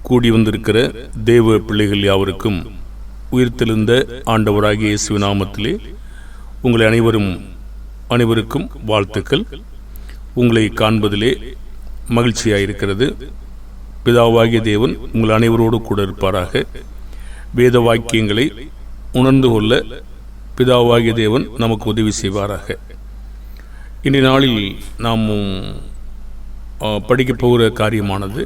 கூடி வந்திருக்கிற தேவ பிள்ளைகள் யாவருக்கும் உயிர்த்தெழுந்த ஆண்டவராகிய இயேசு நாமத்திலே உங்களை அனைவருக்கும் வாழ்த்துக்கள். உங்களை காண்பதிலே மகிழ்ச்சியாயிருக்கிறது. பிதாவாகிய தேவன் உங்கள் அனைவரோடு கூட இருப்பாராக. வேத வாக்கியங்களை உணர்ந்து கொள்ள பிதாவாகிய தேவன் நமக்கு உதவி செய்வாராக. இன்றைய நாளில் நாம் படிக்கப் போகிற காரியமானது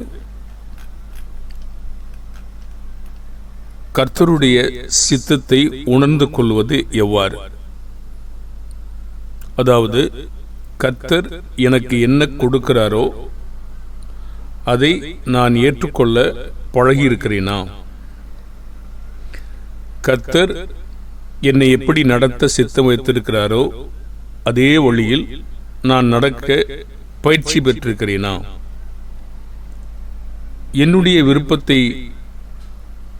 கர்த்தருடைய சித்தத்தை உணர்ந்து கொள்வது எவ்வாறு. அதாவது கர்த்தர் எனக்கு என்ன கொடுக்கிறாரோ அதை நான் ஏற்றுக்கொள்ள பழகியிருக்கிறேனா, கர்த்தர் என்னை எப்படி நடத்த சித்தம் வைத்திருக்கிறாரோ அதே வழியில் நான் நடக்க பயிற்சி பெற்றிருக்கிறேனா, என்னுடைய விருப்பத்தை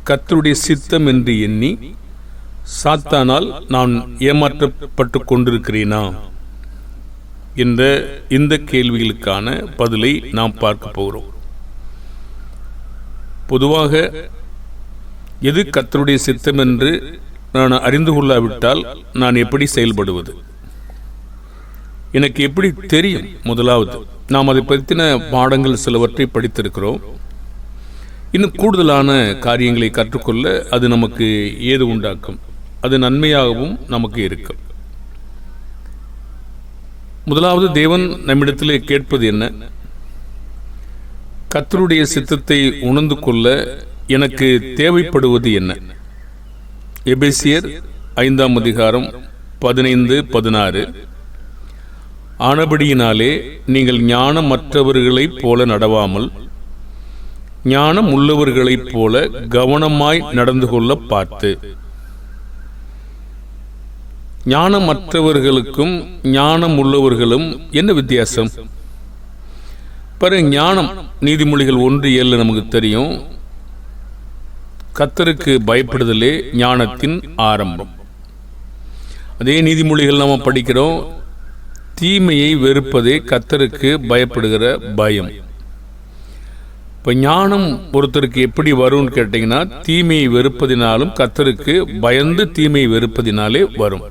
கர்த்தருடைய சித்தம் என்று எண்ணி சாத்தானால் நான் ஏமாற்றப்பட்டு கொண்டிருக்கிறேனா என்ற இந்த கேள்விகளுக்கான பதிலை நாம் பார்க்க போகிறோம். பொதுவாக எது கர்த்தருடைய சித்தம் என்று நான் அறிந்து கொள்ளாவிட்டால் நான் எப்படி செயல்படுவது, எனக்கு எப்படி தெரியும்? முதலாவது, நாம் அதை பற்றின பாடங்கள் சிலவற்றை படித்திருக்கிறோம். இன்னும் கூடுதலான காரியங்களை கற்றுக்கொள்ள அது நமக்கு ஏது உண்டாக்கும், அது நன்மையாகவும் நமக்கு இருக்கும். முதலாவது, தேவன் நம்மிடத்திலே கேட்பது என்ன? கர்த்தருடைய சித்தத்தை உணர்ந்து கொள்ள எனக்கு தேவைப்படுவது என்ன? எபேசியர் 5ஆம் அதிகாரம் 15-16. ஆனபடியினாலே நீங்கள் ஞானமற்றவர்களைப் போல நடவாமல் ஞானம் உள்ளவர்களைப் போல கவனமாய் நடந்து கொள்ள பார்த்து. ஞானமற்றவர்களுக்கும் ஞானம் உள்ளவர்களும் என்ன வித்தியாசம்? ஞானம், நீதிமொழிகள் 1:7 நமக்கு தெரியும். கர்த்தருக்கு பயப்படுதலே ஞானத்தின் ஆரம்பம். அதே நீதிமொழிகள் நாம் படிக்கிறோம், தீமையை வெறுப்பதே கர்த்தருக்கு பயப்படுகிற பயம். இப்போ ஞானம் ஒருத்தருக்கு எப்படி வரும்னு கேட்டிங்கன்னா, தீமையை வெறுப்பதினாலும் கர்த்தருக்கு பயந்து தீமையை வெறுப்பதினாலே வரும்.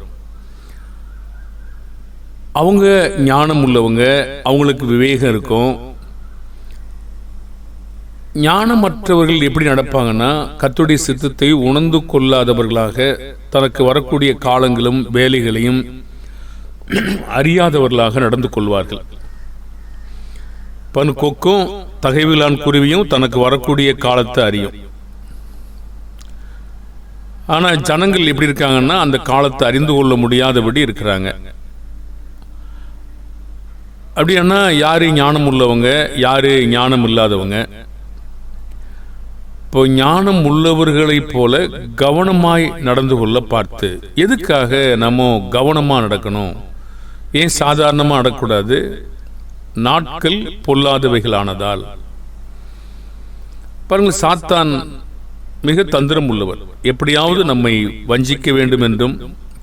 அவங்க ஞானம் உள்ளவங்க, அவங்களுக்கு விவேகம் இருக்கும். ஞானமற்றவர்கள் எப்படி நடப்பாங்கன்னா, கர்த்தருடைய சித்தத்தை உணர்ந்து கொள்ளாதவர்களாக, தனக்கு வரக்கூடிய காலங்களும் வேலைகளையும் அறியாதவர்களாக நடந்து கொள்வார்கள். பன் கொக்கும் தகைவிலான் குருவியும் தனக்கு வரக்கூடிய காலத்தை அறியும். ஆனா ஜனங்கள் எப்படி இருக்காங்கன்னா, அந்த காலத்தை அறிந்து கொள்ள முடியாதபடி இருக்கிறாங்க. அப்படின்னா யாரு ஞானம் உள்ளவங்க, யாரு ஞானம் இல்லாதவங்க? இப்போ ஞானம் உள்ளவர்களைப் போல கவனமாய் நடந்து கொள்ள பார்த்து. எதுக்காக நம்ம கவனமா நடக்கணும்? ஏன் சாதாரணமா நடக்கூடாது? நாட்கள் பொல்லாதவைகளானதால். பாருங்கள், சாத்தான் மிக தந்திரம் உள்ளவர். எப்படியாவது நம்மை வஞ்சிக்க வேண்டும் என்றும்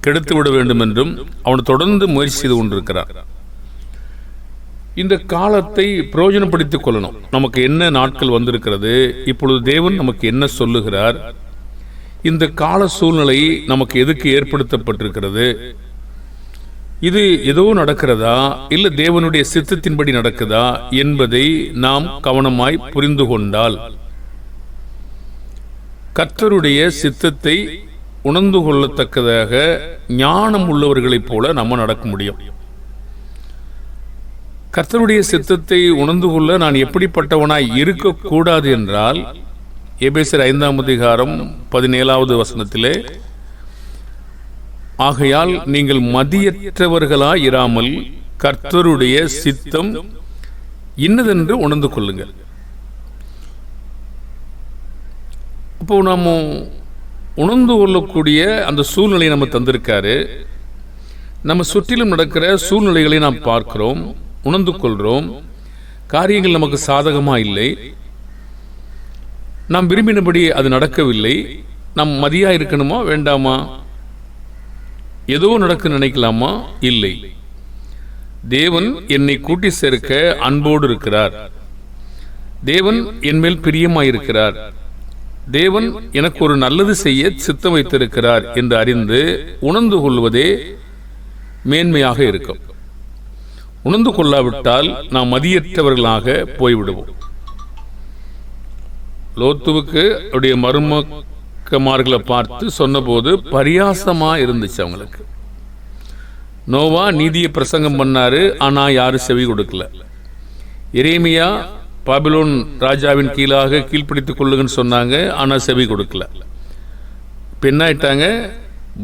கெடுத்து விட வேண்டும் என்றும் அவன் தொடர்ந்து முயற்சி செய்து கொண்டிருக்கிறார். இந்த காலத்தை பிரயோஜனப்படுத்திக் கொள்ளணும். நமக்கு என்ன நாட்கள் வந்திருக்கிறது, இப்பொழுது தேவன் நமக்கு என்ன சொல்லுகிறார், இந்த கால சூழ்நிலை நமக்கு எதுக்கு ஏற்படுத்தப்பட்டிருக்கிறது, இது ஏதோ நடக்கிறதா இல்ல தேவனுடைய சித்தத்தின்படி நடக்குதா என்பதை நாம் கவனமாய் புரிந்து கொண்டால் கர்த்தருடைய சித்தத்தை உணர்ந்து கொள்ளத்தக்கதாக ஞானம் உள்ளவர்களைப் போல நம்ம நடக்க முடியும். கர்த்தருடைய சித்தத்தை உணர்ந்து கொள்ள நான் எப்படிப்பட்டவனாய் இருக்கக்கூடாது என்றால், எபேசியர் 5ஆம் அதிகாரம் 17வது வசனத்திலே, ஆகையால் நீங்கள் மதியற்றவர்களாய் இராமல் கர்த்தருடைய சித்தம் இன்னதென்று உணர்ந்து கொள்ளுங்கள். இப்போ நாம் உணர்ந்து கொள்ளக்கூடிய அந்த சூழ்நிலையை நம்ம தந்திருக்காரு. நம்ம சுற்றிலும் நடக்கிற சூழ்நிலைகளை நாம் பார்க்கிறோம், உணர்ந்து கொள்கிறோம். காரியங்கள் நமக்கு சாதகமா இல்லை, நாம் விரும்பினபடி அது நடக்கவில்லை. நாம் மதியா இருக்கணுமா வேண்டாமா? ஏதோ நடக்க நினைக்கலாமா? இல்லை. தேவன் என்னை கூட்டி சேர்க்க அன்போடு இருக்கிறார். தேவன் என் மேல் பிரியமாயிருக்கிறார், தேவன் எனக்கு ஒரு நல்லது செய்ய சித்தம் வைத்திருக்கிறார் என்று அறிந்து உணர்ந்து கொள்வதே மேன்மையாக இருக்கும். உணர்ந்து கொள்ளாவிட்டால் நாம் மதியற்றவர்களாக போய்விடுவோம். லோத்துவுக்கு அவருடைய மருமக்கமார்களை பார்த்து சொன்னபோது பரியாசமா இருந்துச்சு அவங்களுக்கு. நோவா நீதியை பிரசங்கம் பண்ணாரு, ஆனா யாரும் செவி கொடுக்கல. எரேமியா பாபிலோன் ராஜாவின் கீழாக கீழ்ப்பிடித்துக் கொள்ளுங்கன்னு சொன்னாங்க, ஆனா செவி கொடுக்கல. இப்ப என்ன ஆயிட்டாங்க?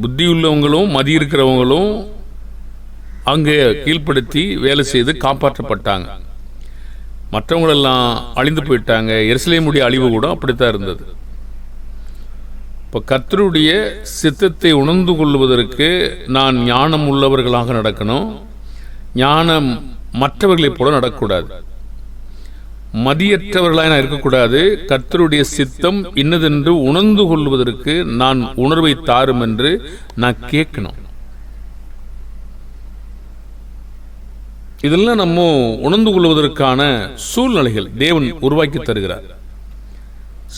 புத்தி உள்ளவங்களும் மதி இருக்கிறவங்களும் அங்கே கீழ்ப்படுத்தி வேலை செய்து காப்பாற்றப்பட்டாங்க. மற்றவங்களெல்லாம் அழிந்து போயிட்டாங்க. எருசலேமுடைய அழிவு கூட அப்படித்தான் இருந்தது. இப்போ கர்த்தருடைய சித்தத்தை உணர்ந்து கொள்வதற்கு நான் ஞானம் உள்ளவர்களாக நடக்கணும். ஞானம் மற்றவர்களைப் போல நடக்கக்கூடாது. மதியற்றவர்களாக நான் இருக்கக்கூடாது. கர்த்தருடைய சித்தம் இன்னதென்று உணர்ந்து கொள்வதற்கு நான் உணர்வை தாரும் என்று நான் கேட்கணும். இதெல்லாம் நம்ம உணர்ந்து கொள்வதற்கான சூழ்நிலைகள் தேவன் உருவாக்கி தருகிறார்.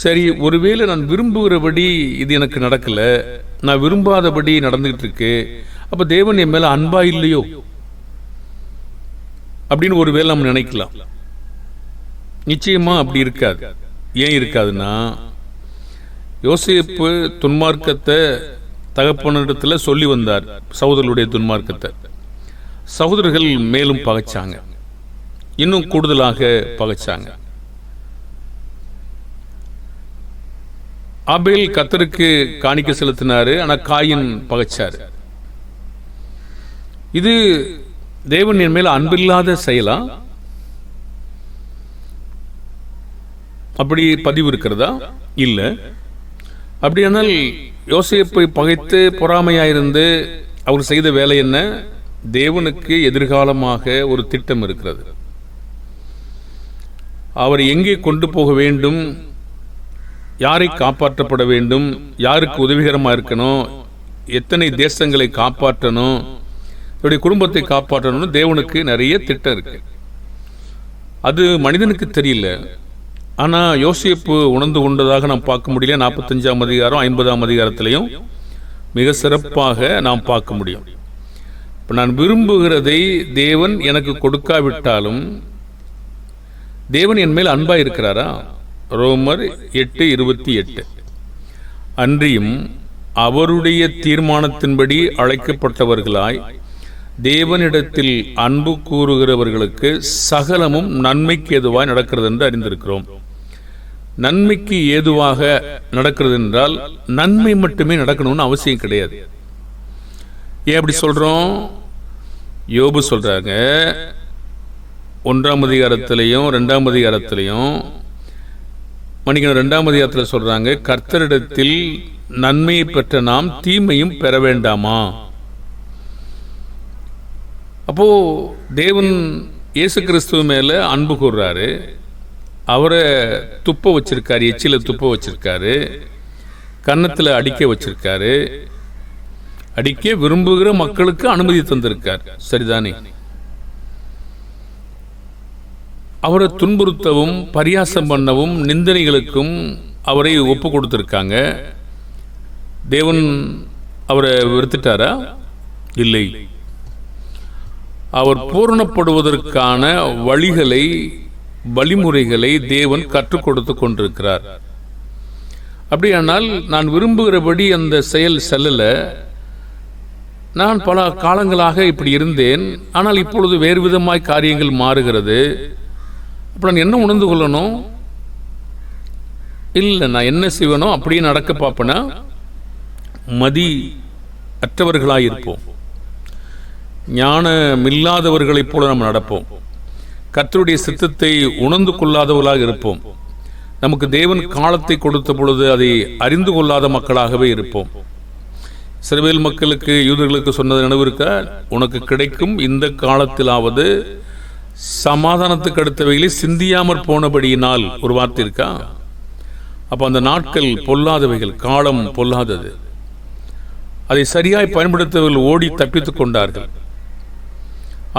சரி, ஒருவேளை நான் விரும்புகிறபடி இது எனக்கு நடக்கல, நான் விரும்பாதபடி நடந்துகிட்டு இருக்கு, அப்ப தேவன் என் மேல அன்பா இல்லையோ அப்படின்னு ஒருவேளை நம்ம நினைக்கலாம். நிச்சயமா அப்படி இருக்காது. ஏன் இருக்காதுன்னா, யோசேப்பு துன்மார்க்கத்தை தகப்பனிடத்துல சொல்லி வந்தார், சகோதரர்களுடைய துன்மார்க்கத்தை. சகோதரர்கள் மேலும் பகைச்சாங்க, இன்னும் கூடுதலாக பகைச்சாங்க. ஆபேல் கர்த்தருக்கு காணிக்கை செலுத்தினாரு, ஆனா காயின் பகைச்சாரு. இது தேவன் என் மேல அன்பில்லாத செயலா? அப்படி பதிவு இருக்கிறதா? இல்ல. அப்படியானால் யோசேப்பை பகைத்து பொறாமையாயிருந்து அவர் செய்த வேலை என்ன? தேவனுக்கு எதிர்காலமாக ஒரு திட்டம் இருக்கிறது. அவர் எங்கே கொண்டு போக வேண்டும், யாரை காப்பாற்றப்பட வேண்டும், யாருக்கு உதவிகரமாக இருக்கணும், எத்தனை தேசங்களை காப்பாற்றணும், இவருடைய குடும்பத்தை காப்பாற்றணும்னு தேவனுக்கு நிறைய திட்டம் இருக்கு. அது மனிதனுக்கு தெரியல. ஆனா யோசேப்பு உணர்ந்து கொண்டதாக நாம் பார்க்க முடியல. 45ஆம் அதிகாரம் 50ஆம் அதிகாரத்திலையும் மிக சிறப்பாக நாம் பார்க்க முடியும். இப்போ நான் விரும்புகிறதை தேவன் எனக்கு கொடுக்காவிட்டாலும் தேவன் என் மேல் அன்பா இருக்கிறாரா? ரோமர் 8:28. அன்றியும் அவருடைய தீர்மானத்தின்படி அழைக்கப்பட்டவர்களாய் தேவனிடத்தில் அன்பு கூறுகிறவர்களுக்கு சகலமும் நன்மைக்கு ஏதுவாய் நடக்கிறது என்று அறிந்திருக்கிறோம். நன்மைக்கு ஏதுவாக நடக்கிறது என்றால் நன்மை மட்டுமே நடக்கணும்னு அவசியம் கிடையாது. ஏன் அப்படி சொல்றோம்? யோபு சொல்றாங்க 1ஆம் அதிகாரத்திலையும் 2ஆம் அதிகாரத்திலையும், மன்னிக்கணும் 2ஆம் அதிகாரத்தில் சொல்றாங்க, கர்த்தரிடத்தில் நன்மையை பெற்ற நாம் தீமையும் பெற வேண்டாமா? அப்போ தேவன் இயேசு கிறிஸ்துவ மேல அன்பு கூறுறாரு, அவரை துப்ப வச்சிருக்காரு, எச்சில துப்ப வச்சிருக்காரு, கன்னத்தில் அடிக்க வச்சிருக்காரு, அடிக்க விரும்புகிற மக்களுக்கு அனுமதி தந்திருக்கார். சரிதானே? அவரை துன்புறுத்தவும் பரியாசம் பண்ணவும் நிந்தனைகளுக்கும் அவரை ஒப்பு கொடுத்திருக்காங்க. தேவன் அவரை வெறுத்துட்டாரா? இல்லை. அவர் பூரணப்படுவதற்கான வழிகளை, வழிமுறைகளை தேவன் கற்றுக் கொடுத்து கொண்டிருக்கிறார். அப்படியானால் நான் விரும்புகிறபடி அந்த செயல் செல்லல. நான் பல காலங்களாக இப்படி இருந்தேன், ஆனால் இப்பொழுது வேறு விதமாய் காரியங்கள் மாறுகிறது. அப்ப நான் என்ன உணர்ந்து கொள்ளணும்? இல்லை, நான் என்ன செய்வேனோ அப்படியே நடக்க பார்ப்பேனா? மதி அற்றவர்களாயிருப்போம், ஞானமில்லாதவர்களைப் போல நம்ம நடப்போம், கர்த்தருடைய சித்தத்தை உணர்ந்து கொள்ளாதவர்களாக இருப்போம், நமக்கு தேவன் காலத்தை கொடுத்த பொழுது அதை அறிந்து கொள்ளாத மக்களாகவே இருப்போம். இஸ்ரவேல் மக்களுக்கு, யூதர்களுக்கு சொன்னது நினைவு இருக்கா? உனக்கு கிடைக்கும் இந்த காலத்திலாவது சமாதானத்துக்கு அடுத்தவைகளை சிந்தியாமற் போனபடியினால் ஒரு வார்த்தை இருக்கா? அப்ப அந்த நாட்கள் பொல்லாதவைகள், காலம் பொல்லாதது. அதை சரியாய் பயன்படுத்தவர்கள் ஓடி தப்பித்துக் கொண்டார்கள்.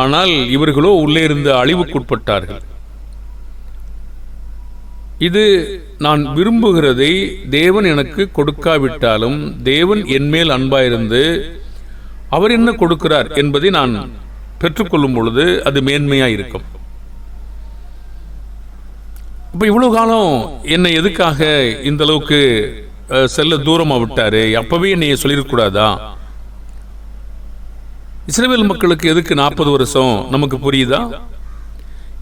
ஆனால் இவர்களோ உள்ளே இருந்த அழிவுக்குட்பட்டார்கள். இது நான் விரும்புகிறதை தேவன் எனக்கு கொடுக்காவிட்டாலும் தேவன் என்மேல் அன்பாயிருந்து அவர் என்ன கொடுக்கிறார் என்பதை நான் பெற்றுக்கொள்ளும் பொழுது அது மேன்மையாக இருக்கும். இப்போ இவ்வளவு காலம் என்னை எதுக்காக இந்த அளவுக்கு செல்ல தூரமாக விட்டாரு? அப்பவே என்னை சொல்லிடக்கூடாதா? இஸ்ரவேல் மக்களுக்கு எதுக்கு 40 வருஷம் நமக்கு புரியுதா?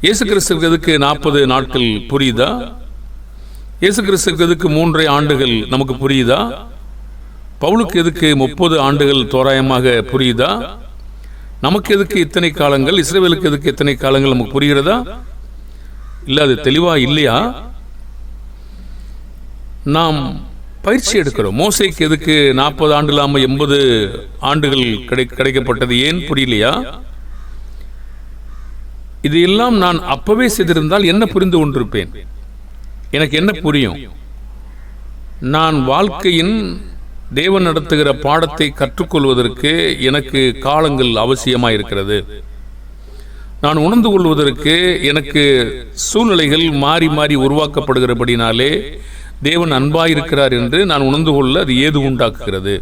இயேசு கிறிஸ்துக்கு எதுக்கு 40 நாட்கள் புரியுதா? இயேசு கிறிஸ்துக்கு எதுக்கு 3.5 ஆண்டுகள் நமக்கு புரியுதா? பவுலுக்கு எதுக்கு 30 ஆண்டுகள் தோராயமாக புரியுதா? நமக்கு எதுக்கு இத்தனை காலங்கள், இஸ்ரவேலுக்கு எதுக்கு இத்தனை காலங்கள் நமக்கு புரிகிறதா? இல்லை, அது தெளிவா இல்லையா? நாம் பயிற்சி எடுக்கிறோம். மோசேக்கு எதுக்கு 40 ஆண்டு இல்லாமல் 80 ஆண்டுகள் கிடைக்கப்பட்டது? ஏன் புரியலையா? இது எல்லாம் நான் அப்பவே செய்திருந்தால் என்ன புரிந்து கொண்டிருப்பேன்? எனக்கு என்ன புரியும்? நான் வாழ்க்கையின் தேவன் நடத்துகிற பாடத்தை கற்றுக்கொள்வதற்கு எனக்கு காலங்கள் அவசியமாக இருக்கிறது. நான் உணர்ந்து கொள்வதற்கு எனக்கு சூழ்நிலைகள் மாறி மாறி உருவாக்கப்படுகிறபடினாலே தேவன் அன்பாயிருக்கிறார் என்று நான் உணர்ந்து கொள்ள அது ஏது உண்டாக்குகிறது.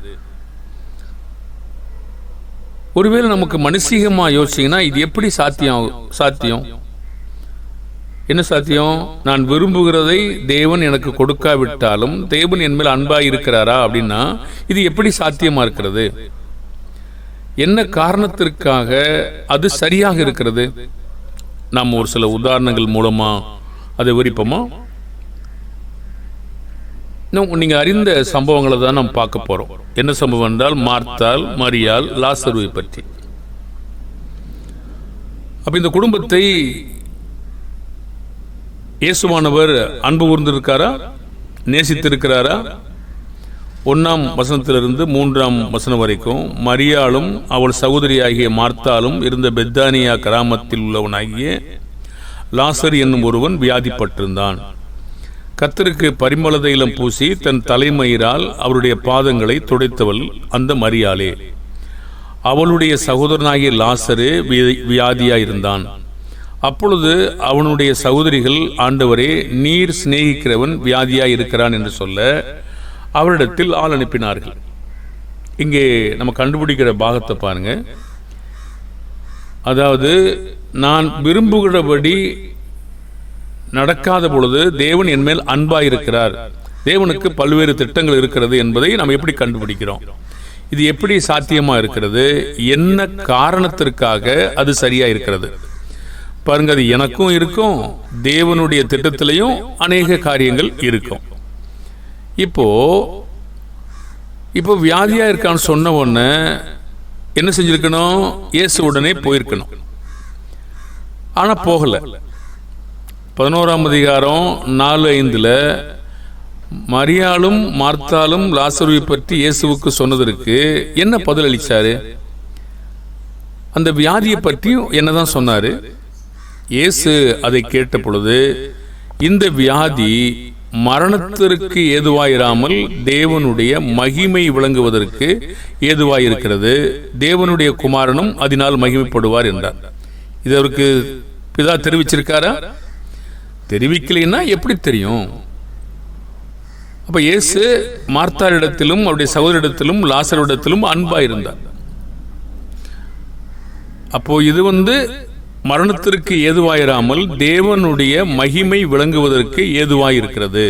ஒருவேளை நமக்கு மனுஷீகமா யோசிச்சீங்கன்னா இது எப்படி சாத்தியம்? என்ன சாத்தியம்? நான் விரும்புகிறதை தேவன் எனக்கு கொடுக்காவிட்டாலும் தேவன் என் மேல் அன்பாய் இருக்கிறாரா அப்படின்னா இது எப்படி சாத்தியமா இருக்கிறது? என்ன காரணத்திற்காக அது சரியாக இருக்கிறது? நாம் ஒரு சில உதாரணங்கள் மூலமா அதை விவரிப்போமா? நீங்க அறிந்த சம்பவங்களை தான் நாம் பார்க்க போறோம். என்ன சம்பவம் என்றால் மார்த்தாள், மரியாள், லாசருவை பற்றி. அப்ப இந்த குடும்பத்தை இயேசுவானவர் அன்பு கூர்ந்திருக்காரா? நேசித்திருக்கிறாரா? 1ஆம் வசனத்திலிருந்து 3ஆம் வசனம் வரைக்கும் மரியாளும் அவள் சகோதரியாகிய மார்த்தாளும் இருந்த பெத்தானியா கிராமத்தில் உள்ளவனாகிய லாசர் என்னும் ஒருவன் வியாதிப்பட்டிருந்தான். கர்த்தருக்கு பரிமள தைலம் பூசி தன் தலைமயிரால் அவருடைய பாதங்களை துடைத்தவள் அந்த மரியாளே. அவளுடைய சகோதரனாகிய லாசரு வியாதியாயிருந்தான். அப்பொழுது அவனுடைய சகோதரிகள், ஆண்டவரே, நீர் சிநேகிக்கிறவன் வியாதியாயிருக்கிறான் என்று சொல்ல அவரிடத்தில் ஆள் அனுப்பினார்கள். இங்கே நம்ம கண்டுபிடிக்கிற பாகத்தை பாருங்க. அதாவது, நான் விரும்புகிறபடி நடக்காத பொழுது தேவன் என் மேல் அன்பாயிருக்கிறார், தேவனுக்கு பல்வேறு திட்டங்கள் இருக்கிறது என்பதை நாம் எப்படி கண்டுபிடிக்கிறோம்? இது எப்படி சாத்தியமா இருக்கிறது? என்ன காரணத்திற்காக அது சரியா இருக்கிறது? பாருங்க, அது எனக்கும் இருக்கும், தேவனுடைய திட்டத்திலையும் அநேக காரியங்கள் இருக்கும். இப்போ வியாதியா இருக்கான்னு சொன்ன உடனே என்ன செஞ்சிருக்கணும்? இயேசு உடனே போயிருக்கணும். ஆனா போகல. 11ஆம் அதிகாரம் 4:5 மரியாளும் மார்த்தாளும் லாசருவை பற்றி இயேசுவுக்கு சொன்னதற்கு என்ன பதில் அளிச்சாரு? அந்த வியாதியை பற்றியும் என்னதான் சொன்னாரு? இயேசு அதை கேட்ட பொழுது, இந்த வியாதி மரணத்திற்கு ஏதுவாயிராமல் தேவனுடைய மகிமை விளங்குவதற்கு ஏதுவாயிருக்கிறது, தேவனுடைய குமாரனும் அதனால் மகிமைப்படுவார் என்றார். இது அவருக்கு பிதா தெரிவிச்சிருக்காரா? தெரிவிக்கலைன்னா எப்படி தெரியும்? அப்ப இயேசு மார்த்தாளிடத்திலும் அவருடைய சகோதரிடத்திலும் லாசரிடத்திலும் அன்பாயிருந்தார். அப்போ இது மரணத்திற்கு ஏதுவாயிராமல் தேவனுடைய மகிமை விளங்குவதற்கு ஏதுவாயிருக்கிறது.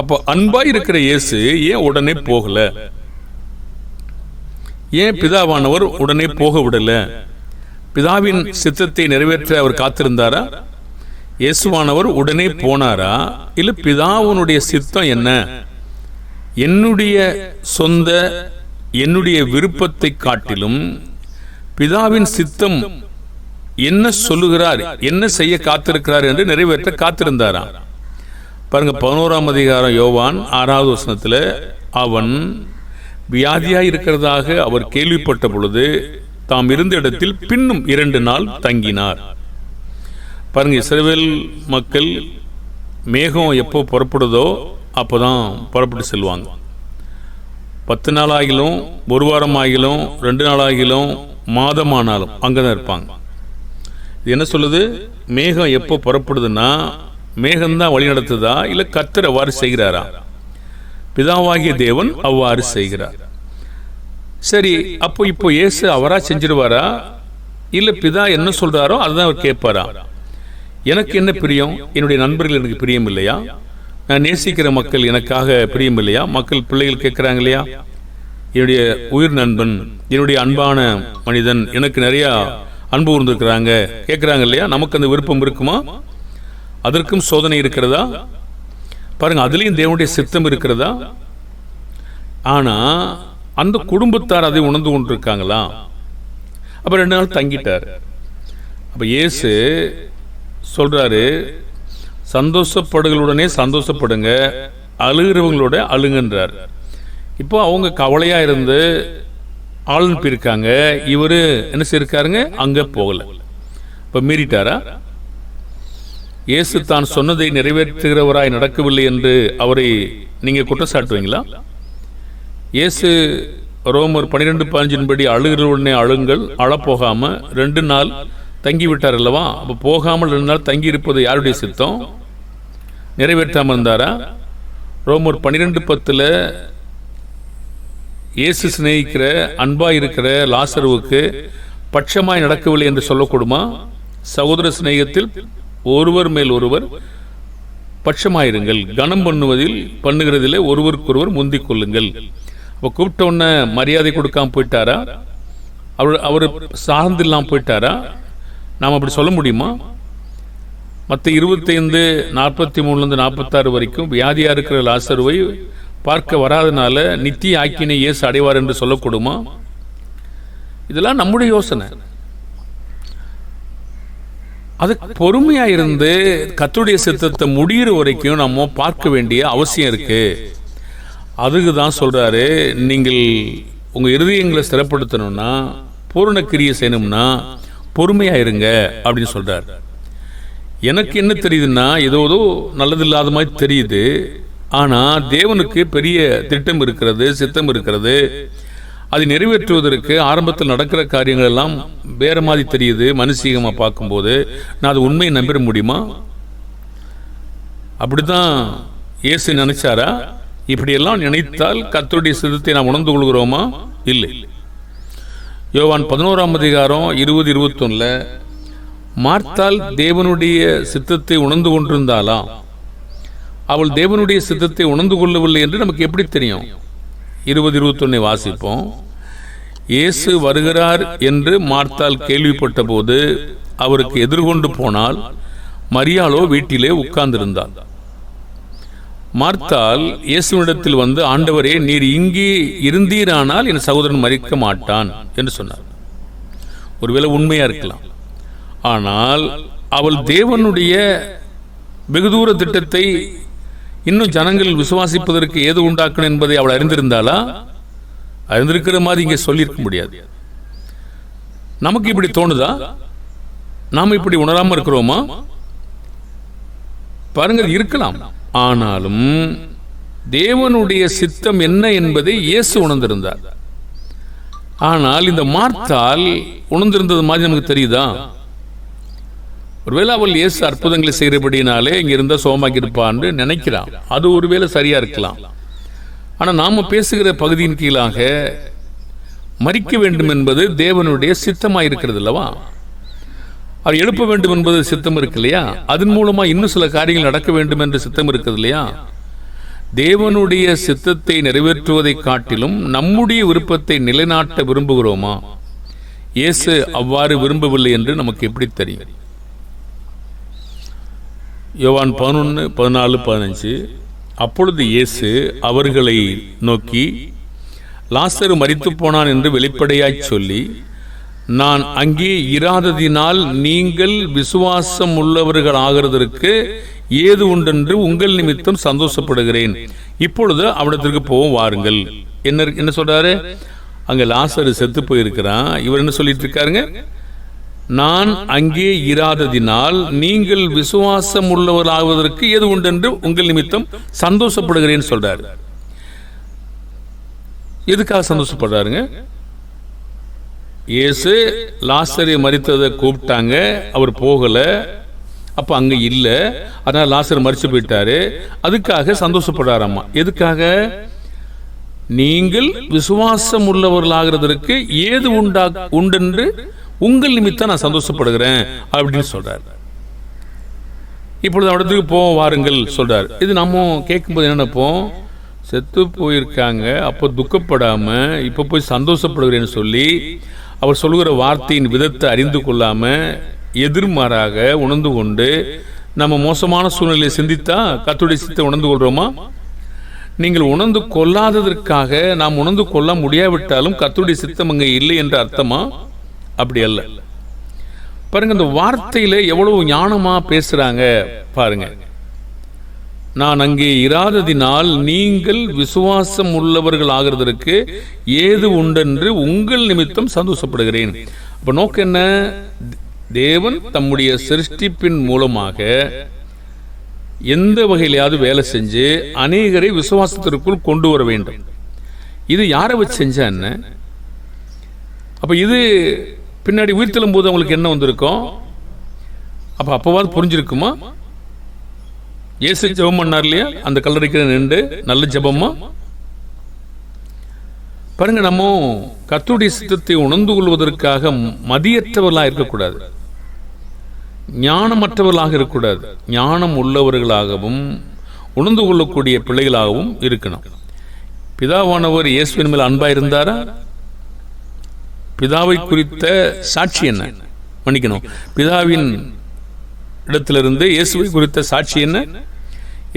அப்போ அன்பாயிருக்கிற இயேசு ஏன் உடனே போகல? ஏன் பிதாவானவர் உடனே போக விடல? பிதாவின் சித்தத்தை நிறைவேற்ற அவர் காத்திருந்தாரா? இயேசுவானவர் உடனே போனாரா? இல்ல பிதாவினுடைய சித்தம் என்ன? என்னுடைய விருப்பத்தை காட்டிலும் பிதாவின் சித்தம் என்ன சொல்லுகிறார், என்ன செய்ய காத்திருக்கிறார் என்று நிறைவேற்ற காத்திருந்தாரா? பாருங்க, 11ஆம் அதிகாரம் யோவான் 6வது வசனத்துல, அவன் வியாதியாய் இருக்கிறதாக அவர் கேள்விப்பட்ட பொழுது தாம் இருந்த இடத்தில் பின்னும் 2 நாள் தங்கினார். பாருங்க, இஸ்ரவேல் மக்கள் மேகம் எப்போ புறப்படுதோ அப்போதான் புறப்பட்டு செல்வாங்க. 10 நாள் ஆகிலும், 1 வாரம் ஆகிலும், 2 நாள் ஆகிலும், மாதமானாலும் அங்கதான் இருப்பாங்க. இது என்ன சொல்லுது? மேகம் எப்போ புறப்படுதுன்னா, மேகம்தான் வழி நடத்துதா, இல்லை கர்த்தர் அவ்வாறு செய்கிறாரா? பிதாவாகிய தேவன் அவ்வாறு செய்கிறார். சரி, அப்போ இப்போ இயேசு அவரா செஞ்சிருவாரா, இல்லை பிதா என்ன சொல்றாரோ அதுதான் அவர் கேட்பாரா? எனக்கு என்ன பிரியம்? என்னுடைய நண்பர்கள் எனக்கு பிரியம் இல்லையா? நான் நேசிக்கிற மக்கள் எனக்காக பிரியம் இல்லையா? மக்கள் பிள்ளைகள் கேட்குறாங்க இல்லையா, என்னுடைய உயிர் நண்பன், என்னுடைய அன்பான மனிதன், எனக்கு நிறைய அன்பு இருந்திருக்கிறாங்க கேட்குறாங்க இல்லையா? நமக்கு அந்த விருப்பம் இருக்குமா? அதற்கும் சோதனை இருக்கிறதா? பாருங்க, அதுலேயும் தேவனுடைய சித்தம் இருக்கிறதா? ஆனால் அந்த குடும்பத்தார் அதை உணர்ந்து கொண்டிருக்காங்களா? அப்போ 2 நாள் தங்கிட்டார். அப்போ இயேசு சொல்கிறாரு, சந்தோஷப்படுகளுடனே சந்தோஷப்படுங்க, அழுகிறவங்களோட அழுங்கன்றார். இப்போ அவங்க கவலையாக இருந்து ஆள் அனுப்பியிருக்காங்க, இவர் என்ன செய்யிருக்காருங்க, அங்கே போகலை. இப்போ மீறிட்டாரா? இயேசு தான் சொன்னதை நிறைவேற்றுகிறவராய் நடக்கவில்லை என்று அவரை நீங்கள் குற்றம் சாட்டுவீங்களா? இயேசு ரோமர் 12:15 படி அழுகிறவுடனே அழுங்கள், அழப்போகாமல் 2 நாள் தங்கிவிட்டார் அல்லவா? அப்போ போகாமல் 2 நாள் தங்கி இருப்பது யாருடைய சித்தம்? நிறைவேற்றாமல் இருந்தாரா? ரோமர் 12:10 இயேசு சிநேகிக்கிற அன்பாக இருக்கிற லாசருவுக்கு பட்சமாய் நடக்கவில்லை என்று சொல்லக்கூடுமா? சகோதர சிநேகத்தில் ஒருவர் மேல் ஒருவர் பட்சமாயிருங்கள், கனம் பண்ணுகிறதிலே ஒருவருக்கொருவர் முந்திக் கொள்ளுங்கள். அப்போ கூப்பிட்ட உடனே மரியாதை கொடுக்காம போயிட்டாரா? அவர் சார்ந்து இல்லாமல் போயிட்டாரா? நாம் அப்படி சொல்ல முடியுமா? மற்ற 25:43-46 வரைக்கும் வியாதியாக இருக்கிற லாசருவை பார்க்க வராதனால நித்திய ஆக்கினை இயேசு அடைவார் என்று சொல்லக்கூடுமா? இதெல்லாம் நம்முடைய யோசனை. அது பொறுமையாக இருந்து கர்த்தருடைய சித்தத்தை முடிகிற வரைக்கும் நம்ம பார்க்க வேண்டிய அவசியம் இருக்கு. அதுக்கு தான் சொல்றாரு, நீங்கள் உங்க இருதயங்களை ஸ்திரப்படுத்தணும்னா, பூரண கிரியை செய்யணும்னா பொறுமையாக இருங்க அப்படின்னு சொல்றாரு. எனக்கு என்ன தெரியுதுன்னா, ஏதோ நல்லது இல்லாத மாதிரி தெரியுது. ஆனால் தேவனுக்கு பெரிய திட்டம் இருக்கிறது, சித்தம் இருக்கிறது. அதை நிறைவேற்றுவதற்கு ஆரம்பத்தில் நடக்கிற காரியங்கள் எல்லாம் வேற மாதிரி தெரியுது. மனுஷீகமாக பார்க்கும்போது நான் அது உண்மையை நம்பிட முடியுமா? அப்படிதான் இயேசு நினைச்சாரா? இப்படியெல்லாம் நினைத்தால் கர்த்தருடைய சித்தத்தை நாம் உணர்ந்து கொள்கிறோமா? இல்லை. யோவான் 11:20-21 மார்த்தாள் தேவனுடைய சித்தத்தை உணர்ந்து கொண்டிருந்தாளா? அவள் தேவனுடைய சித்தத்தை உணர்ந்து கொள்ளவில்லை என்று நமக்கு எப்படி தெரியும்? 20-21 வாசிப்போம். இயேசு வருகிறார் என்று மார்த்தாள் கேள்விப்பட்ட போது அவருக்கு எதிர்கொண்டு போனால், மரியாளோ வீட்டிலே உட்கார்ந்திருந்தாள். மார்த்தாள் இயேசுவினிடத்தில் வந்து, ஆண்டவரே, நீர் இங்கே இருந்தீரானால் என் சகோதரன் மரிக்க மாட்டான் என்று சொன்னார். ஒருவேளை உண்மையா இருக்கலாம். ஆனால் அவள் தேவனுடைய வெகு தூர திட்டத்தை இன்னும் ஜனங்கள் விசுவாசிப்பதற்கு ஏது உண்டாக்கணும் என்பதை அவள் அறிந்திருந்தாளா? அறிந்திருக்கிற மாதிரி இங்கே சொல்லியிருக்க முடியாது. நமக்கு இப்படி தோணுதா? நாம் இப்படி உணராம இருக்கிறோமா? பாருங்கள், இருக்கலாம். ஆனாலும் தேவனுடைய சித்தம் என்ன என்பதை இயேசு உணர்ந்திருந்தார். ஆனால் இந்த மார்த்தாள் உணர்ந்திருந்தது மாதிரி நமக்கு தெரியுதா? ஒருவேளை அவள் இயேசு அற்புதங்களை செய்கிறபடினாலே இங்க இருந்த சோமாக்கி இருப்பான்னு நினைக்கிறான். அது ஒருவேளை சரியா இருக்கலாம். ஆனால் நாம பேசுகிற பகுதியின் கீழாக மரிக்க வேண்டும் என்பது தேவனுடைய சித்தமாக இருக்கிறது அல்லவா? அவர் எழுப்ப வேண்டும் என்பது சித்தம் இருக்கு இல்லையா? அதன் மூலமா இன்னும் சில காரியங்கள் நடக்க வேண்டும் என்று சித்தம் இருக்குது இல்லையா? தேவனுடைய சித்தத்தை நிறைவேற்றுவதை காட்டிலும் நம்முடைய விருப்பத்தை நிலைநாட்ட விரும்புகிறோமா? இயேசு அவ்வாறு விரும்பவில்லை என்று நமக்கு எப்படி தெரியும்? யோவான் 11:14-15 அப்பொழுது இயேசு அவர்களை நோக்கி, லாசரு மரித்து போனான் என்று வெளிப்படையாய் சொல்லி, நான் அங்கே இராததினால் நீங்கள் விசுவாசம் உள்ளவர்கள் ஆகிறதற்கு ஏது உண்டென்று உங்கள் நிமித்தம் சந்தோஷப்படுகிறேன். இப்பொழுது அவனிடத்திற்கு போவோம் வாருங்கள். என்ன சொல்றாரு? அங்க லாசரு செத்து போயிருக்கிறான். இவர் என்ன சொல்லிட்டு இருக்காருங்க? நான் அங்கே இராததினால் நீங்கள் விசுவாசம் உள்ளவர்களாவதற்கு ஏது உண்டென்று உங்கள் நிமித்தம் சந்தோஷப்படுகிறேன்னு சொல்றாரு. எதுக்காக சந்தோஷப்படுறாருங்க? இயேசு லாசரை மரித்ததை கூப்பிட்டாங்க, அவர் போகல, அப்ப அங்க இல்ல, அதனால லாசர் மரிச்சு போயிட்டாரு. அதுக்காக சந்தோஷப்படுறாராமா. எதுக்காக? நீங்கள் விசுவாசம் உள்ளவர்களாகிறதற்கு ஏது உண்டென்று உங்கள் நிமித்தம் நான் சந்தோஷப்படுகிறேன் அப்படின்னு சொல்றாரு. இப்பொழுது இடத்துக்கு போவோம் வாருங்கள் சொல்றாரு. இது நம்ம கேட்கும்போது என்ன நினைப்போம்? செத்து போயிருக்காங்க, அப்போ துக்கப்படாம இப்ப போய் சந்தோஷப்படுகிறேன்னு சொல்லி அவர் சொல்லுகிற வார்த்தையின் விதத்தை அறிந்து கொள்ளாம எதிர்மாறாக உணர்ந்து கொண்டு நம்ம மோசமான சூழ்நிலையை சிந்தித்தா கர்த்தருடைய சித்தத்தை உணர்ந்து கொள்றோமா? நீங்கள் உணர்ந்து கொள்ளாததற்காக நாம் உணர்ந்து கொள்ள முடியாவிட்டாலும் கர்த்தருடைய சித்தம் அங்கே இல்லை என்ற அர்த்தமா? அப்படி அல்ல. பாருங்க, இந்த வார்த்தையில எவ்வளவு ஞானமா பேசுறாங்க பாருங்க. நான் அங்கே இராததினால் நீங்கள் விசுவாசம் உள்ளவர்கள் ஆகிறதற்கு ஏது உண்டென்று உங்கள் நிமித்தம் சந்தோஷப்படுகிறேன். அப்ப நோக்கம் என்ன? தேவன் தம்முடைய சிருஷ்டிப்பின் மூலமாக எந்த வகையிலாவது வேலை செஞ்சு அநேகரை விசுவாசத்திற்குள் கொண்டு வர வேண்டும். இது யாரை வச்சு செஞ்சா என்ன? அப்ப இது பின்னாடி உயிர்த்தெழும் போது அவங்களுக்கு என்ன வந்திருக்கும்? அப்பவாது புரிஞ்சிருக்குமா? இயேசு ஜெபம் பண்ணார் இல்லையா, அந்த கல்லறைக்கு நின்று, நல்ல ஜெபமா பாருங்க. நம்ம கர்த்தருடைய சித்தத்தை உணர்ந்து கொள்வதற்காக மதியற்றவர்களாக இருக்கக்கூடாது, ஞானமற்றவர்களாக இருக்கக்கூடாது, ஞானம் உள்ளவர்களாகவும் உணர்ந்து கொள்ளக்கூடிய பிள்ளைகளாகவும் இருக்கணும். பிதாவானவர் இயேசுவின் மேல் அன்பா இருந்தாரா? பிதாவை குறித்த சாட்சி என்ன? மன்னிக்கணும், பிதாவின் இடத்திலிருந்து இயேசுவை குறித்த சாட்சி என்ன?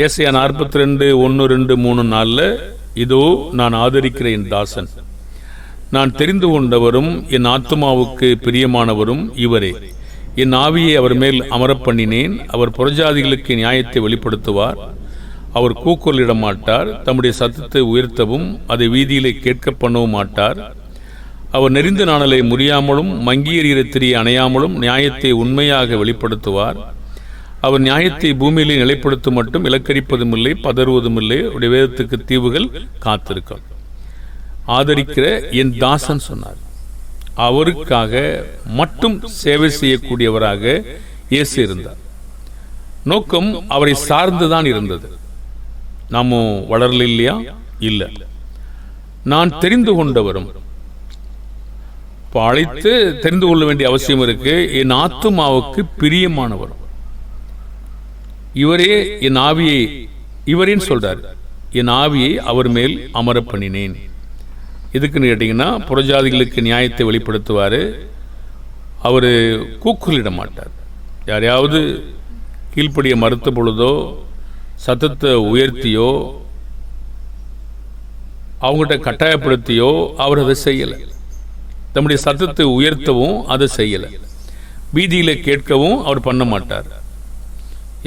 ஏசாயா 42, 1, 2, 3, 4 இதோ நான் ஆதரிக்கிற என் தாசன், நான் தெரிந்து கொண்டவரும் என் ஆத்துமாவுக்கு பிரியமானவரும் இவரே, என் ஆவியை அவர் மேல் அமரப் பண்ணினேன். அவர் புறஜாதிகளுக்கு நியாயத்தை வெளிப்படுத்துவார். அவர் கூக்குரலிட மாட்டார், தம்முடைய சத்தத்தை உயர்த்தவும் அதை வீதியிலே கேட்க பண்ணவும் மாட்டார். அவர் நெறிந்த நாணலை முறியாமலும் மங்கியறிகிற திரியை அணையாமலும் நியாயத்தை உண்மையாக வெளிப்படுத்துவார். அவர் நியாயத்தை பூமியிலே நிலைப்படுத்த மட்டும் இலக்கரிப்பதும் இல்லை, பதறுவதும் இல்லை. அவருடைய வேதத்துக்கு தீவுகள் காத்திருக்கும். ஆதரிக்கிற என் தாசன் சொன்னார். அவருக்காக மட்டும் சேவை செய்யக்கூடியவராக இயேசு இருந்தார். நோக்கம் அவரை சார்ந்துதான் இருந்தது. நாம வளரல இல்லையா? இல்ல. நான் தெரிந்து கொண்டவரும், அழைத்து தெரிந்து கொள்ள வேண்டிய அவசியம் இருக்கு. என் ஆத்துமாவுக்கு பிரியமானவரும் இவரே, என் ஆவியை இவரேன்னு சொல்றாரு, என் ஆவியை அவர் மேல் அமர பண்ணினேன். எதுக்குன்னு கேட்டீங்கன்னா, புறஜாதிகளுக்கு நியாயத்தை வெளிப்படுத்துவாரு. அவரு கூக்குரலிட மாட்டார். யாரையாவது கீழ்ப்படிய மறுத்த பொழுதோ சத்தத்தை உயர்த்தியோ அவங்ககிட்ட கட்டாயப்படுத்தியோ அவர் அதை செய்யலை. தம்முடைய சத்தத்தை உயர்த்தவும் அதை செய்யலை. வீதியில கேட்கவும் அவர் பண்ண மாட்டார்.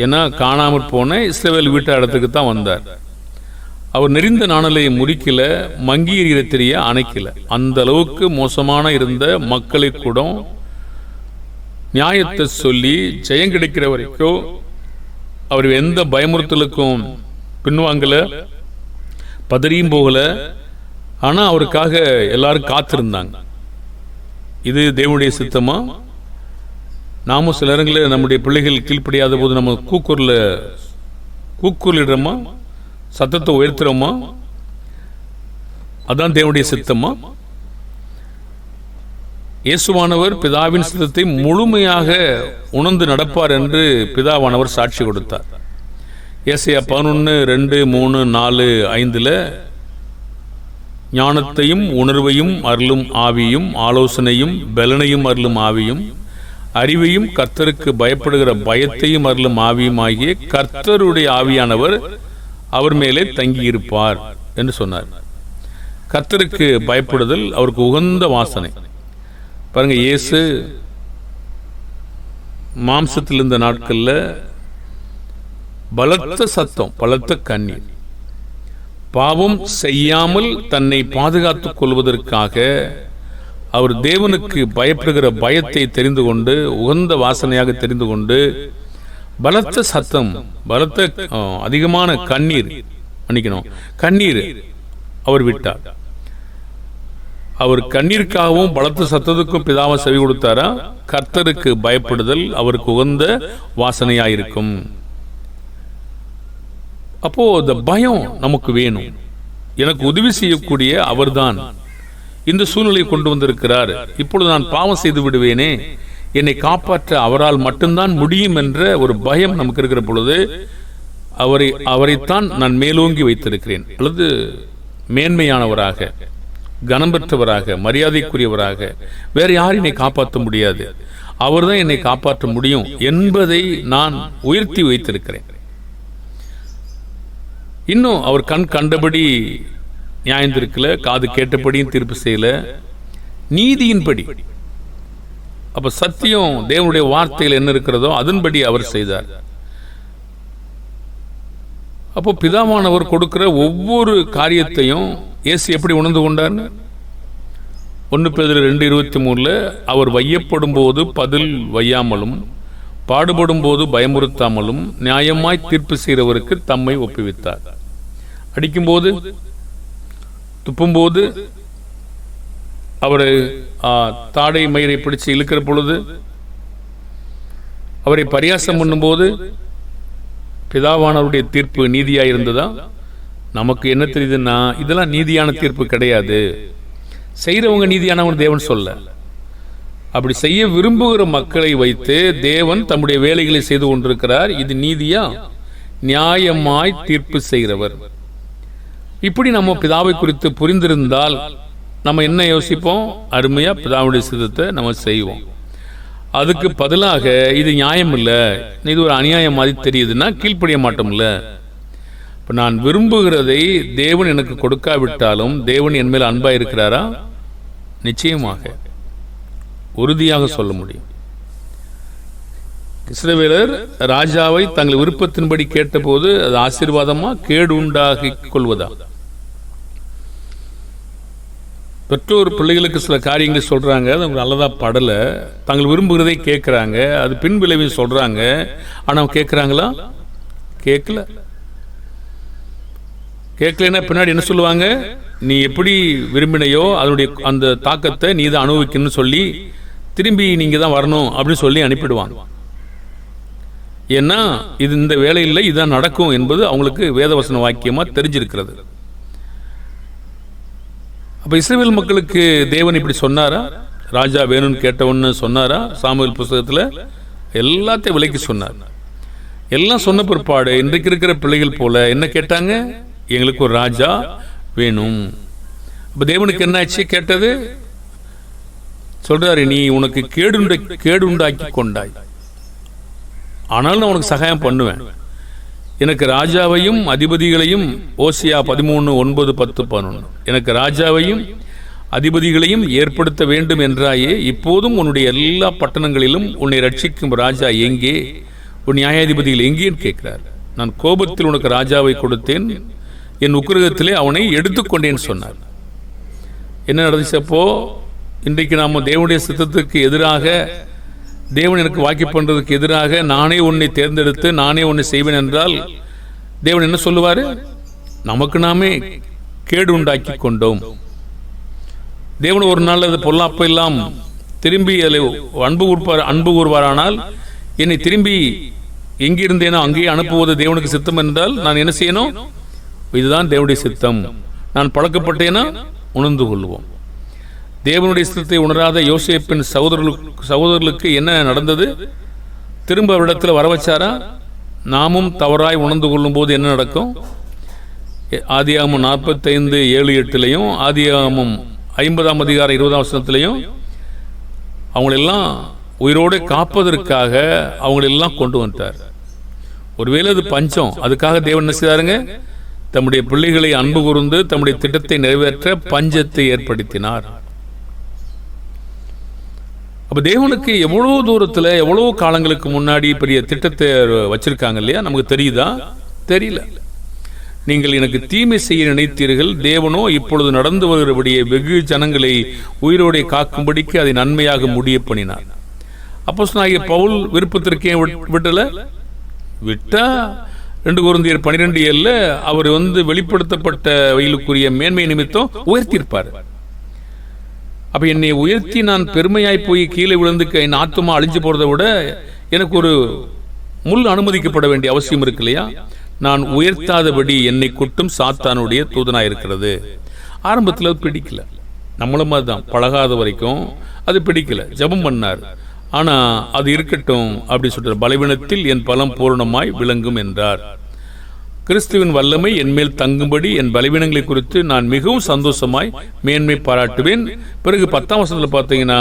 ஏன்னா காணாமற் போன இஸ்ரவேல் வீட்டு இடத்துக்கு தான் வந்தார். அவர் நெறிந்த நாணலை முறிக்கல, மங்கிய திரிய அணைக்கல. அந்த அளவுக்கு மோசமான இருந்த மக்களை கூட நியாயத்தை சொல்லி ஜெயம் கிடைக்கிற வரைக்கும் அவர் எந்த பயமுறுத்தலுக்கும் பின்வாங்கல, பதறியும் போகல. ஆனா அவருக்காக எல்லாரும் காத்திருந்தாங்க. இது தேவனுடைய சித்தமா? நாமும் சில நேரங்களில் நம்முடைய பிள்ளைகள் கீழ்ப்படியாத போது நம்ம கூக்குரலிடுறோமா? சத்தத்தை உயர்த்துறோமா? அதான் தேவனுடைய சித்தமா? இயேசுவானவர் பிதாவின் சித்தத்தை முழுமையாக உணர்ந்து நடப்பார் என்று பிதாவானவர் சாட்சி கொடுத்தார். ஏசாயா 11, 2, 3, 4, 5 ஞானத்தையும் உணர்வையும் அருளும் ஆவியும், ஆலோசனையும் பலனையும் அருளும் ஆவியும், அறிவையும் கர்த்தருக்கு பயப்படுகிற பயத்தையும் அருளும் ஆவியும் ஆகிய கர்த்தருடைய ஆவியானவர் அவர் மேலே தங்கியிருப்பார் என்று சொன்னார். கர்த்தருக்கு பயப்படுதல் அவருக்கு உகந்த வாசனை. பாருங்க, இயேசு மாம்சத்தில் இருந்த நாட்கள்ல பலத்த சத்தம், பலத்த கண்ணீர், பாவம் செய்யாமல் தன்னை பாதுகாத்துக் கொள்வதற்காக அவர் தேவனுக்கு பயப்படுகிற பயத்தை தெரிந்து கொண்டு, உகந்த வாசனையாக தெரிந்து கொண்டு, பலத்த சத்தம், பலத்த அதிகமான கண்ணீர் அவர் விட்டார். அவர் கண்ணீருக்காகவும் பலத்த சத்தத்துக்கும் பிதாவை செவி கொடுத்தாரா? கர்த்தருக்கு பயப்படுதல் அவருக்கு உகந்த வாசனையாயிருக்கும். அப்போ இந்த பயம் நமக்கு வேணும். எனக்கு உதவி செய்யக்கூடிய அவர்தான் இந்த சூழ்நிலையை கொண்டு வந்திருக்கிறார். இப்பொழுது நான் பாவம் செய்து விடுவேனே, என்னை காப்பாற்ற அவரால் மட்டும்தான் முடியும் என்ற ஒரு பயம் நமக்கு இருக்கிற பொழுது அவரைத்தான் நான் மேலோங்கி வைத்திருக்கிறேன், அல்லது மேன்மையானவராக, கனம் பெற்றவராக, மரியாதைக்குரியவராக, வேற யாரும் என்னை காப்பாற்ற முடியாது, அவர்தான் என்னை காப்பாற்ற முடியும் என்பதை நான் உயர்த்தி வைத்திருக்கிறேன். இன்னும் அவர் கண் கண்டபடி நியாயம் தீர்க்கல, காது கேட்டபடியும் தீர்ப்பு செய்யல, நீதியின்படி. அப்ப சத்தியம் தேவனுடைய வார்த்தையில் என்ன இருக்கிறதோ அதன்படி அவர் செய்தார். அப்போ பிதாவானவர் கொடுக்கிற ஒவ்வொரு காரியத்தையும் இயேசு எப்படி உணர்ந்து கொண்டார்? 1 பேதுரு 2:23 அவர் வையப்படும் போது பதில் வையாமலும் பாடுபடும் போது பயமுறுத்தாமலும் நியாயமாய் தீர்ப்பு செய்கிறவருக்கு தம்மை ஒப்புவித்தார். அடிக்கும்போது, துப்பும்போது, அவரை தாடை மயிரை பிடிச்சு இழுக்கிற பொழுது, அவரை பரியாசம் பண்ணும்போது பிதாவானவருடைய தீர்ப்பு நீதியாக இருந்ததா? நமக்கு என்ன தெரியுதுன்னா, இதெல்லாம் நீதியான தீர்ப்பு கிடையாது. செய்கிறவங்க நீதியானவன் தேவன் சொல்ல. அப்படி செய்ய விரும்புகிற மக்களை வைத்து தேவன் தம்முடைய வேலைகளை செய்து கொண்டிருக்கிறார். இது நீதியா? நியாயமாய் தீர்ப்பு செய்கிறவர். இப்படி நம்ம பிதாவை குறித்து புரிந்திருந்தால் நம்ம என்ன யோசிப்போம்? அருமையா பிதாவுடைய சித்தத்தை நம்ம செய்வோம். அதுக்கு பதிலாக இது நியாயம் இல்லை, இது ஒரு அநியாயம் மாதிரி தெரியுதுன்னா கீழ்ப்படிய மாட்டோம்ல. இப்போ நான் விரும்புகிறதை தேவன் எனக்கு கொடுக்காவிட்டாலும் தேவன் என் மேல் அன்பா இருக்கிறாரா? நிச்சயமாக, உறுதியாக சொல்ல முடியும். இஸ்ரவேலர் ராஜாவை தங்கள் விருப்பத்தின்படி கேட்டபோது அது ஆசீர்வாதமா கேடு உண்டாகி கொள்வதா? பெற்றோர் பிள்ளைகளுக்கு சில காரியங்களை சொல்றாங்க, அது அவங்க நல்லதா படல, தாங்கள் விரும்புகிறதை கேட்கிறாங்க, அது பின் விளைவை சொல்றாங்க. ஆனா கேட்கிறாங்களா? கேட்கல. கேட்கலன்னா பின்னாடி என்ன சொல்லுவாங்க? நீ எப்படி விரும்பினையோ அதனுடைய அந்த தாக்கத்தை நீ தான் அனுபவிக்கணும்னு சொல்லி திரும்பி நீங்க தான் வரணும் அப்படின்னு சொல்லி அனுப்பிடுவாங்க. ஏன்னா இது இந்த வேலையில் இதான் நடக்கும் என்பது அவங்களுக்கு வேதவசன வாக்கியமா தெரிஞ்சிருக்கிறது. அப்ப இஸ்ரவேல் மக்களுக்கு தேவன் இப்படி சொன்னாரா? ராஜா வேணும்னு கேட்டவன்னு சொன்னாரா? சாமுவேல் புஸ்தகத்துல எல்லாத்தையும் விலைக்கு சொன்னார். எல்லாம் சொன்ன பிற்பாடு இன்றைக்கு இருக்கிற பிள்ளைகள் போல என்ன கேட்டாங்க? எங்களுக்கு ஒரு ராஜா வேணும். அப்ப தேவனுக்கு என்ன ஆச்சு? கேட்டது சொல்றாரு, நீ உனக்கு கேடுண்டாக்கி கொண்டாய், ஆனாலும் நான் உனக்கு சகாயம் பண்ணுவேன். எனக்கு ராஜாவையும் அதிபதிகளையும், ஓசியா 13:9, 10, 11, எனக்கு ராஜாவையும் அதிபதிகளையும் ஏற்படுத்த வேண்டும் என்றாயே, இப்போதும் உன்னுடைய எல்லா பட்டணங்களிலும் உன்னை ரட்சிக்கும் ராஜா எங்கே? உன் நியாயாதிபதிகள் எங்கேன்னு கேட்கிறார். நான் கோபத்தில் உனக்கு ராஜாவை கொடுத்தேன், என் உக்கிரகத்திலே அவனை எடுத்துக்கொண்டேன்னு சொன்னார். என்ன நடந்துச்சப்போ? இன்றைக்கு நாம தேவனுடைய சித்தத்துக்கு எதிராக, தேவன் எனக்கு வாக்கி பண்றதுக்கு எதிராக நானே உன்னை தேர்ந்தெடுத்து நானே உன்னை செய்வேன் என்றால் தேவன் என்ன சொல்லுவாரு? நமக்கு நாமே கேடு உண்டாக்கி கொண்டோம். தேவன் ஒரு நாள் அது பொல்லாப்ப எல்லாம் திரும்பி அன்பு கூறுவாரானால் என்னை திரும்பி எங்கிருந்தேனோ அங்கேயே அனுப்புவது தேவனுக்கு சித்தம் என்றால் நான் என்ன செய்யணும்? இதுதான் தேவனுடைய சித்தம், நான் பழக்கப்பட்டேனா உணர்ந்து கொள்வோம். தேவனுடைய சித்தத்தை உணராத யோசேப்பின் சகோதரர்களுக்கு என்ன நடந்தது? திரும்ப அவரிடத்தில் வர வச்சாரா? நாமும் தவறாய் உணர்ந்து கொள்ளும் போது என்ன நடக்கும்? ஆதியாகமம் 45:7-8 ஆதியாகமம் 50:20 அவங்களெல்லாம் உயிரோடு காப்பதற்காக அவங்களெல்லாம் கொண்டு வந்தார். ஒருவேளை அது பஞ்சம், அதுக்காக தேவன் என்ன செய்தாருங்க? தம்முடைய பிள்ளைகளை அன்பு கூர்ந்து தம்முடைய திட்டத்தை நிறைவேற்ற பஞ்சத்தை ஏற்படுத்தினார். அப்ப தேவனுக்கு எவ்வளவு தூரத்துல எவ்வளவு காலங்களுக்கு முன்னாடி பெரிய திட்டத்தை வச்சிருக்காங்க இல்லையா? நமக்கு தெரியுதா? தெரியல. நீங்கள் எனக்கு தீமை செய்ய நினைத்தீர்கள், தேவனோ இப்பொழுது நடந்து வருகிறபடியே வெகு ஜனங்களை உயிரோടെ காக்கும்படிக்கு அதை நன்மையாக முடிய பண்ணினார். அப்போஸ்தலனாகிய பவுல் விருப்பத்திற்கே விட்டல? விட்டா 2 கொரிந்தியர் 12:7 அவர் வெளிப்படுத்தப்பட்ட வயலுக்குரிய மேன்மை நிமித்தம் உயர்த்தியிருப்பார். அப்ப என்னை உயர்த்தி நான் பெருமையாய் போய் கீழே விழுந்து என் ஆத்துமா அழிஞ்சு போறதை விட எனக்கு ஒரு முள் அனுமதிக்கப்பட வேண்டிய அவசியம் இருக்கு இல்லையா? நான் உயர்த்தாதபடி என்னை குட்டும் சாத்தானுடைய தூதனாய் இருக்கிறது. ஆரம்பத்தில் அது பிடிக்கல, நம்மளும் அதுதான் பழகாத வரைக்கும் அது பிடிக்கல. ஜெபம் பண்ணார், ஆனா அது இருக்கட்டும் அப்படி சொல்றார். பலவீனத்தில் என் பலம் பூரணமாய் விளங்கும் என்றார். கிறிஸ்துவின் வல்லமை என் மேல் தங்கும்படி என் பலவீனங்களை குறித்து நான் மிகவும் சந்தோஷமாய் மேன்மை பாராட்டுவேன். பிறகு 10ஆம் வசனத்தில் பார்த்தீங்கன்னா,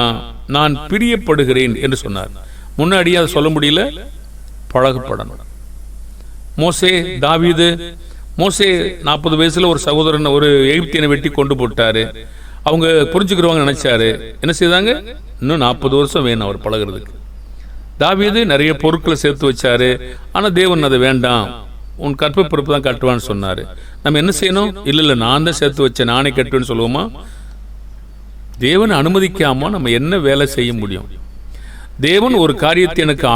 நான் பிரியப்படுகிறேன் என்று சொன்னார். முன்னாடியே அதை சொல்ல முடியல, பழகப்படணும். மோசே, தாவீது, மோசே 40 வயசுல ஒரு சகோதரன் ஒரு எகிப்தியனை வெட்டி கொண்டு போட்டாரு. அவங்க புரிஞ்சுக்கிறவங்க நினைச்சாரு, என்ன செய்தாங்க? இன்னும் 40 வருஷம் வேணும் அவர் பழகிறதுக்கு. தாவீது நிறைய பொருட்களை சேர்த்து வச்சாரு, ஆனா தேவன் அதை வேண்டாம், உன் கற்ப பொறுப்பு தான் கட்டுவான்னு சொன்னாரு. நம்ம என்ன செய்யணும்? இல்ல நான் தான் சேர்த்து வச்சேன், நானே கட்டுவேன்னு சொல்லுவோமா? தேவன் அனுமதிக்காம நம்ம என்ன வேலை செய்ய முடியும்? தேவன் ஒரு காரியத்தை எனக்கு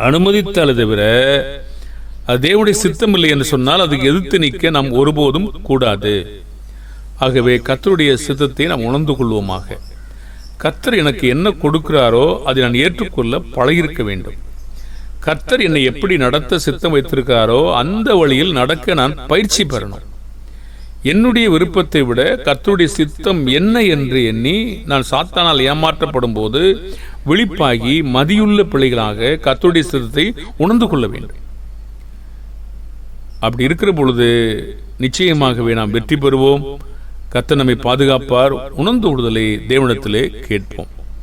அனுமதித்தால் தவிர அது தேவனுடைய சித்தம் இல்லை என்று சொன்னால் அதுக்கு எதிர்த்து நிற்க நாம் ஒருபோதும் கூடாது. ஆகவே கர்த்தருடைய சித்தத்தை நாம் உணர்ந்து கொள்வோமாக. கர்த்தர் எனக்கு என்ன கொடுக்கிறாரோ அதை நான் ஏற்றுக்கொள்ள பழகியிருக்க வேண்டும். கர்த்தர் என்னை எப்படி நடத்த சித்தம் வைத்திருக்காரோ அந்த வழியில் நடக்க நான் பயிற்சி பெறணும். என்னுடைய விருப்பத்தை விட கர்த்தருடைய சித்தம் என்ன என்று எண்ணி நான் சாத்தானால் ஏமாற்றப்படும் போது விழிப்பாகி மதியுள்ள பிள்ளைகளாக கர்த்தருடைய சித்தத்தை உணர்ந்து கொள்ள வேண்டும். அப்படி இருக்கிற பொழுது நிச்சயமாகவே நாம் வெற்றி பெறுவோம். கர்த்தர் நம்மை பாதுகாப்பார். உணர்ந்து விடுதலை தேவனிடத்திலே கேட்போம்.